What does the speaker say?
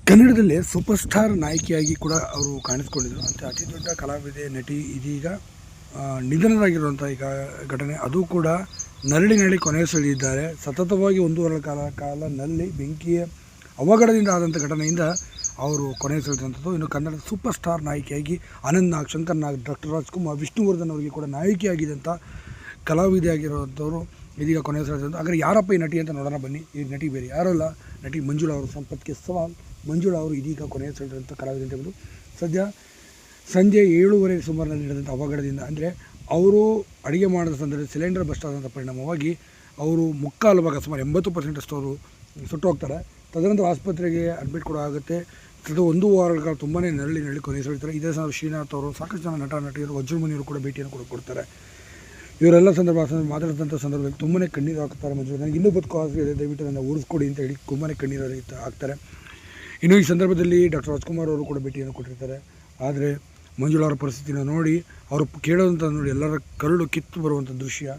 ಕನ್ನಡದಲ್ಲಿ super star ನಾಯಕಿಯಾಗಿ ಕೂಡ ಅವರು ಕಾಣಿಸ್ಕೊಂಡಿದ್ದರು. ಅಂತ ಅತಿ ದೊಡ್ಡ ಕಲಾವಿದೆ ನಟಿ ಇದೀಗ ನಿಧನರಾಗಿರುವಂಥ ಈಗ ಘಟನೆ, ಅದು ಕೂಡ ನರಳಿನಲ್ಲಿ ಕೊನೆಯುಸಿಳಿದಿದ್ದಾರೆ. ಸತತವಾಗಿ 1.5 ಕಾಲ ನಲ್ಲಿ ಬೆಂಕಿಯ ಅವಘಡದಿಂದ ಆದಂಥ ಘಟನೆಯಿಂದ ಅವರು ಕೊನೆಯುಸಿಳಿದಂಥದ್ದು. ಇನ್ನು ಕನ್ನಡದ ಸೂಪರ್ ಸ್ಟಾರ್ ನಾಯಕಿಯಾಗಿ ಅನಂತ್ ನಾಗ್, ಶಂಕರ್ ನಾಗ್, ಡಾಕ್ಟರ್ ರಾಜ್ಕುಮಾರ್, ವಿಷ್ಣುವರ್ಧನ್ ಅವರಿಗೆ ಕೂಡ ನಾಯಕಿಯಾಗಿದ್ದಂಥ ಕಲಾವಿದೆ ಆಗಿರುವಂಥವ್ರು ಇದೀಗ ಕೊನೆಯುಸಿಳಿದಂಥ. ಹಾಗಾದರೆ ಯಾರಪ್ಪ ಈ ನಟಿ ಅಂತ ನೋಡೋಣ ಬನ್ನಿ. ಈ ನಟಿ ಬೇರೆ ಯಾರಲ್ಲ, ನಟಿ ಮಂಜುಳಾ ಅವರು. ಸಂಪತ್ಗೆ ಸವಾಲ್. ಮಂಜುಳಾ ಅವರು ಇದೀಗ ಕೊನೆಯುಸಿಳಿದಂಥ ಕಲಾವಿದೆ ಅಂತ ಹೇಳ್ಬೋದು. ಸದ್ಯ ಸಂಜೆ 7:30 ಸುಮಾರಿನಲ್ಲಿ ನಡೆದಂಥ ಅವಘಡದಿಂದ, ಅಂದರೆ ಅವರು ಅಡುಗೆ ಮಾಡಿದ ಸಂದರ್ಭದಲ್ಲಿ ಸಿಲಿಂಡರ್ ಬಸ್ಟ್ ಆದಂಥ ಪರಿಣಾಮವಾಗಿ ಅವರು ಮುಕ್ಕಾಲು ಭಾಗ ಸುಮಾರು 80% ಅವರು ಸುಟ್ಟು ಹೋಗ್ತಾರೆ. ತದನಂತರ ಆಸ್ಪತ್ರೆಗೆ ಅಡ್ಮಿಟ್ ಕೂಡ ಆಗುತ್ತೆ. ಅದು 1 ವಾರಗಳ ತುಂಬಾ ನರಳಿ ಕೊನೆಯುಸಿಳ್ತಾರೆ. ಇದೇ ಸಹ ಶ್ರೀನಾಥ್ ಅವರು, ಸಾಕಷ್ಟು ಜನ ನಟಿಯರು, ವಜ್ರಮುನಿಯವರು ಕೂಡ ಭೇಟಿಯನ್ನು ಕೂಡ ಕೊಡ್ತಾರೆ. ಇವರೆಲ್ಲ ಮಾತಾಡಿದಂಥ ಸಂದರ್ಭದಲ್ಲಿ ತುಂಬಾ ಕಣ್ಣೀರು ಹಾಕ್ತಾರೆ. ಮಂಜುಳಾ, ನನಗೆ ಇನ್ನೂ ಬದುಕು ಆಸೆ ಇದೆ, ದಯವಿಟ್ಟು ನನ್ನ ಉಳಿಸ್ಕೊಡಿ ಅಂತ ಹೇಳಿ ತುಂಬಾ ಕಣ್ಣೀರು ಹಾಕ್ತಾರೆ. ಇನ್ನು ಈ ಸಂದರ್ಭದಲ್ಲಿ ಡಾಕ್ಟರ್ ರಾಜ್ಕುಮಾರ್ ಅವರು ಕೂಡ ಭೇಟಿಯನ್ನು ಕೊಟ್ಟಿರ್ತಾರೆ. ಆದರೆ ಮಂಜುಳಾ ಅವರ ಪರಿಸ್ಥಿತಿನ ನೋಡಿ, ಅವರು ಕೇಳೋದಂಥ ನೋಡಿ ಎಲ್ಲರ ಕರುಳು ಕಿತ್ತು ಬರುವಂಥ ದೃಶ್ಯ.